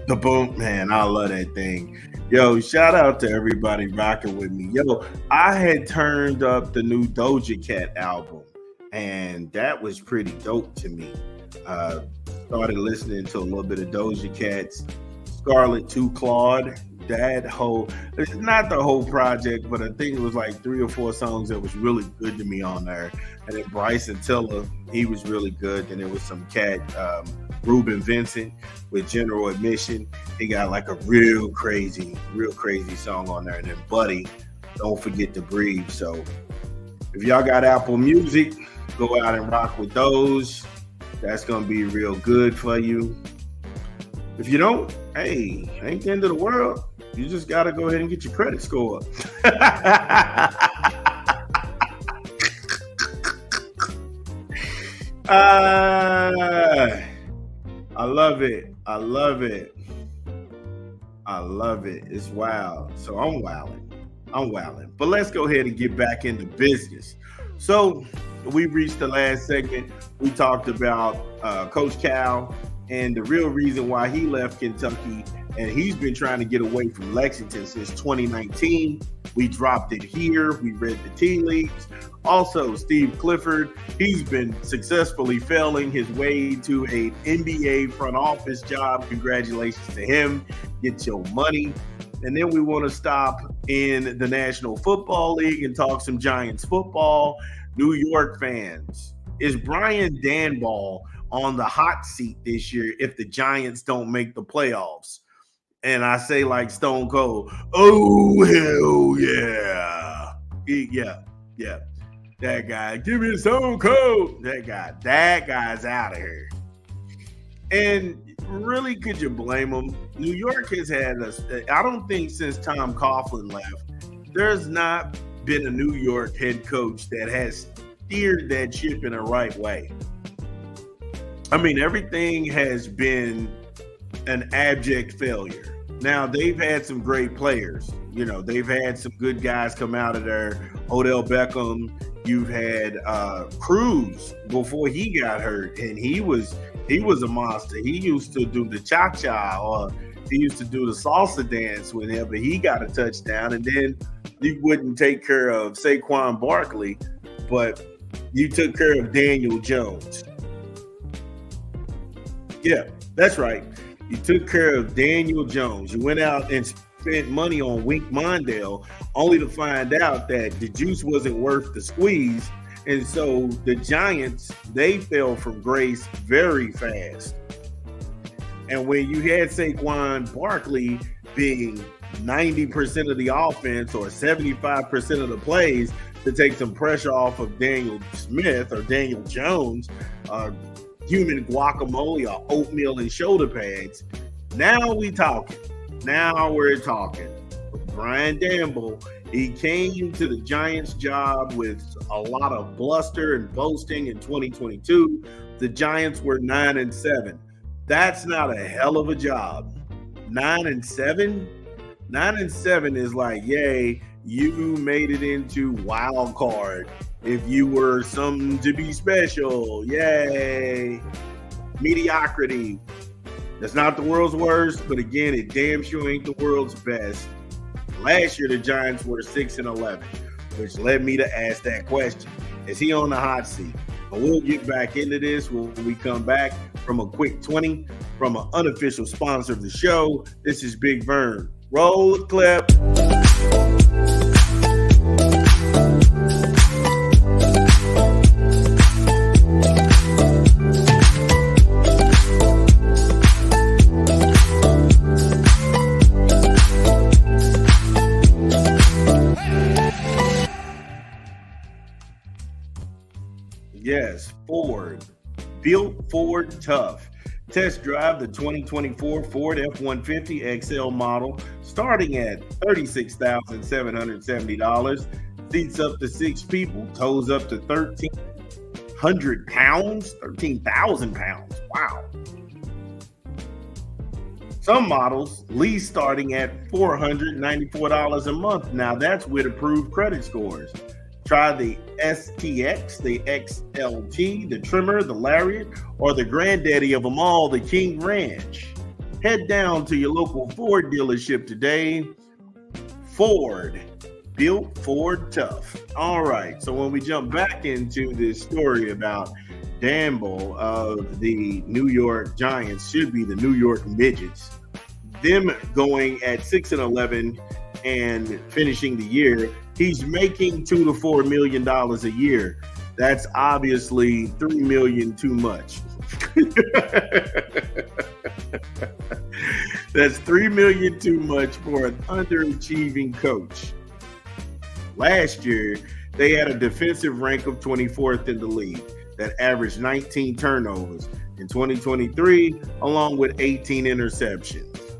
The boom, man, I love that thing. Yo, shout out to everybody rocking with me. Yo, I had turned up the new Doja Cat album, and that was pretty dope to me. Started listening to a little bit of Doja Cat's Scarlet to Claude. That whole, it's not the whole project, but I think it was like 3 or 4 songs that was really good to me on there. And then Bryson Tiller, he was really good. Then there was some cat, Ruben Vincent with General Admission. He got like a real crazy song on there. And then Buddy, Don't Forget to Breathe. So if y'all got Apple Music, go out and rock with those. That's going to be real good for you. If you don't, hey, ain't the end of the world. You just got to go ahead and get your credit score up. I love it. I love it. I love it. It's wild. So I'm wilding. But let's go ahead and get back into business. So we reached the last segment. We talked about Coach Cal and the real reason why he left Kentucky. And he's been trying to get away from Lexington since 2019. We dropped it here. We read the tea leaves. Also, Steve Clifford, he's been successfully failing his way to an NBA front office job. Congratulations to him. Get your money. And then we want to stop in the National Football League and talk some Giants football. New York fans, is Brian DanBoll on the hot seat this year if the Giants don't make the playoffs? And I say like Stone Cold, oh, hell yeah. Yeah. That guy, give me the Stone Cold. That guy's out of here. And really, could you blame him? New York has had I don't think since Tom Coughlin left, there's not been a New York head coach that has steered that ship in the right way. I mean, everything has been an abject failure. Now, they've had some great players. You know, they've had some good guys come out of there. Odell Beckham. You've had Cruz before he got hurt, and he was a monster. He used to do the cha-cha, or he used to do the salsa dance whenever he got a touchdown. And then you wouldn't take care of Saquon Barkley, but you took care of Daniel Jones. Yeah, that's right. You took care of Daniel Jones. You went out and spent money on Wink Mondale, only to find out that the juice wasn't worth the squeeze. And so the Giants, they fell from grace very fast. And when you had Saquon Barkley being 90% of the offense or 75% of the plays to take some pressure off of Daniel Smith or Daniel Jones, human guacamole or oatmeal and shoulder pads. Now we're talking. Brian DanBoll, he came to the Giants job with a lot of bluster and boasting in 2022. The Giants were 9-7. That's not a hell of a job. 9-7? 9-7 is like, yay, you made it into wild card. If you were something to be special, yay. Mediocrity. That's not the world's worst, but again, it damn sure ain't the world's best. Last year, the Giants were 6-11, which led me to ask that question. Is he on the hot seat? But we'll get back into this when we come back from a quick 20 from an unofficial sponsor of the show. This is Big Vern. Roll the clip. Yes, Ford. Built Ford Tough. Test drive the 2024 Ford F-150 XL model starting at $36,770. Seats up to 6 people, tows up to 13. 1,300 pounds, 13,000 pounds. Wow. Some models lease starting at $494 a month. Now that's with approved credit scores. Try the STX, the XLT, the Trimmer, the Lariat, or the granddaddy of them all, the King Ranch. Head down to your local Ford dealership today. Ford, built Ford tough. All right, so when we jump back into this story about DanBoll of the New York Giants, should be the New York Midgets, them going at 6-11 and finishing the year, he's making $2 to $4 million a year. That's obviously $3 million too much. That's $3 million too much for an underachieving coach. Last year, they had a defensive rank of 24th in the league that averaged 19 turnovers. In 2023, along with 18 interceptions.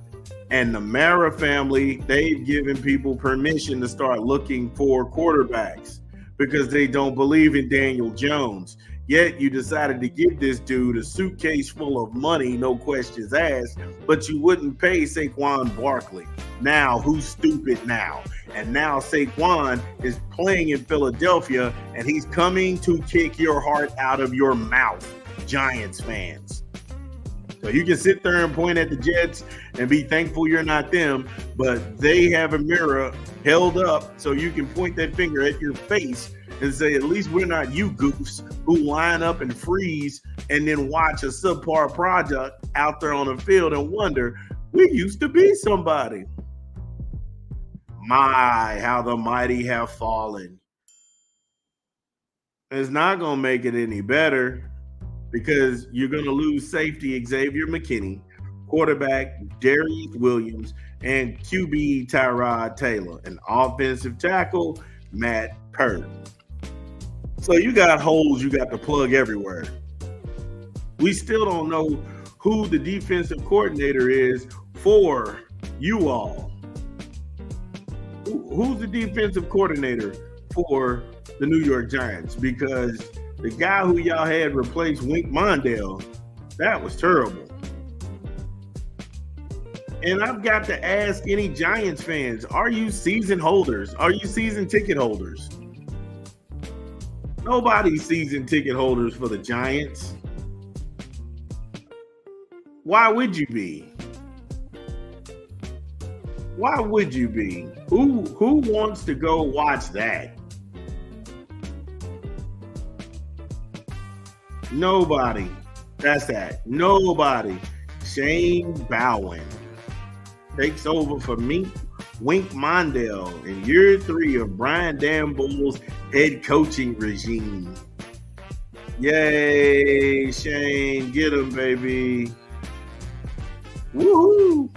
And the Mara family, they've given people permission to start looking for quarterbacks because they don't believe in Daniel Jones. Yet you decided to give this dude a suitcase full of money, no questions asked, but you wouldn't pay Saquon Barkley. Now, who's stupid now? And now Saquon is playing in Philadelphia, and he's coming to kick your heart out of your mouth, Giants fans. So you can sit there and point at the Jets and be thankful you're not them, but they have a mirror held up so you can point that finger at your face and say, at least we're not you goofs who line up and freeze and then watch a subpar product out there on the field and wonder, we used to be somebody. My, how the mighty have fallen. It's not going to make it any better, because you're going to lose safety Xavier McKinney, quarterback Darius Williams, and QB Tyrod Taylor, and offensive tackle Matt Purdy. So you got holes you got to plug everywhere. We still don't know who the defensive coordinator is for you all. Who's the defensive coordinator for the New York Giants? Because the guy who y'all had replace Wink Mondale, that was terrible. And I've got to ask any Giants fans, are you season holders? Are you season ticket holders? Nobody's season ticket holders for the Giants. Why would you be? Why would you be? Who wants to go watch that? Nobody. That's that. Nobody. Shane Bowen takes over for me, Wink Mondale, in year 3 of Brian DanBoll's head coaching regime. Yay, Shane. Get him, baby. Woohoo.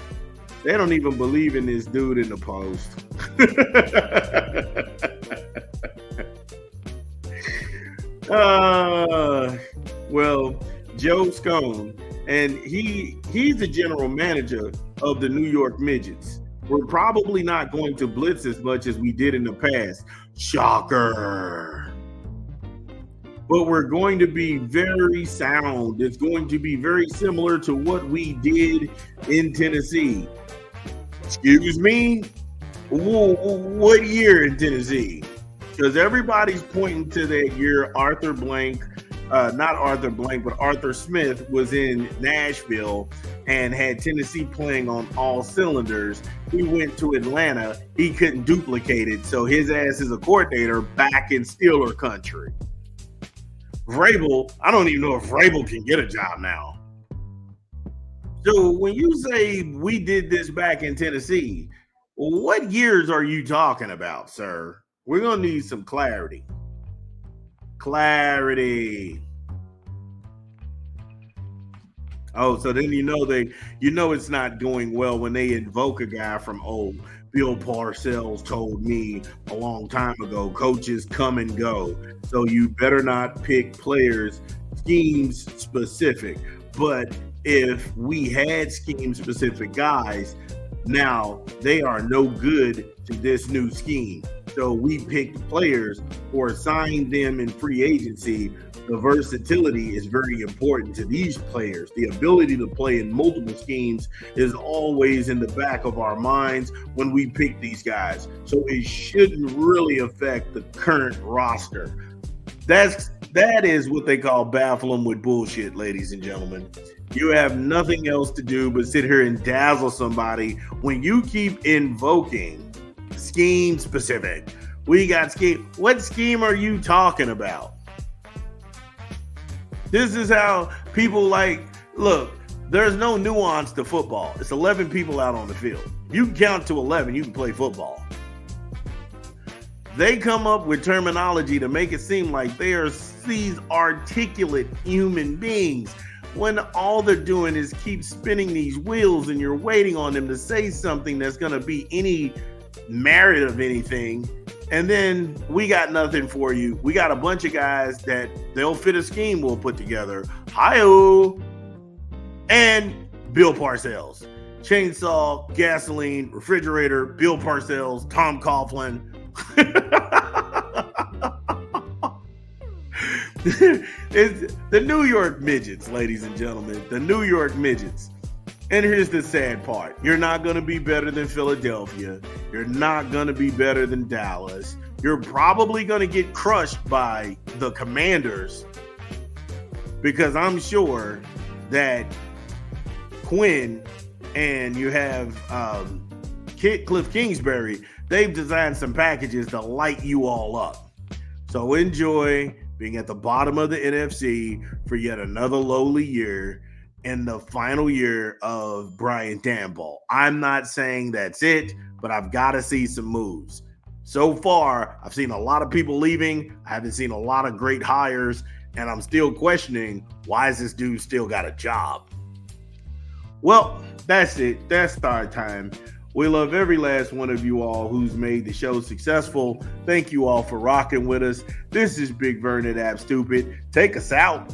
They don't even believe in this dude in the post. Well, Joe Scone, and he's the general manager of the New York Midgets. We're probably not going to blitz as much as we did in the past. Shocker. But we're going to be very sound. It's going to be very similar to what we did in Tennessee. Excuse me? What year in Tennessee? Because everybody's pointing to that year Arthur Smith was in Nashville and had Tennessee playing on all cylinders. He went to Atlanta. He couldn't duplicate it, so his ass is a coordinator back in Steeler country. Vrabel, I don't even know if Vrabel can get a job now. So when you say we did this back in Tennessee, what years are you talking about, sir? We're going to need some clarity. Clarity. Oh, so then it's not going well when they invoke a guy from Bill Parcells told me a long time ago, coaches come and go. So you better not pick players schemes specific. But if we had scheme specific guys, now they are no good to this new scheme. So we picked players or signed them in free agency the versatility is very important to these players. The ability to play in multiple schemes is always in the back of our minds when we pick these guys. So it shouldn't really affect the current roster. That is what they call baffle them with bullshit, ladies and gentlemen. You have nothing else to do but sit here and dazzle somebody when you keep invoking scheme specific. We got scheme. What scheme are you talking about? This is how people look, there's no nuance to football. It's 11 people out on the field. You can count to 11, you can play football. They come up with terminology to make it seem like they are these articulate human beings when all they're doing is keep spinning these wheels and you're waiting on them to say something that's going to be any merit of anything. And then we got nothing for you. We got a bunch of guys that they'll fit a scheme we'll put together. Hi-oh. And Bill Parcells. Chainsaw, gasoline, refrigerator, Bill Parcells, Tom Coughlin. It's the New York Midgets, ladies and gentlemen. The New York Midgets. And here's the sad part. You're not going to be better than Philadelphia. You're not going to be better than Dallas. You're probably going to get crushed by the Commanders, because I'm sure that Quinn and you have Cliff Kingsbury, they've designed some packages to light you all up. So enjoy being at the bottom of the NFC for yet another lowly year in the final year of Brian DanBoll. I'm not saying that's it, but I've got to see some moves. So far, I've seen a lot of people leaving. I haven't seen a lot of great hires, and I'm still questioning, why is this dude still got a job? Well, that's it. That's our time. We love every last one of you all who's made the show successful. Thank you all for rocking with us. This is Big Vernon App Stupid. Take us out.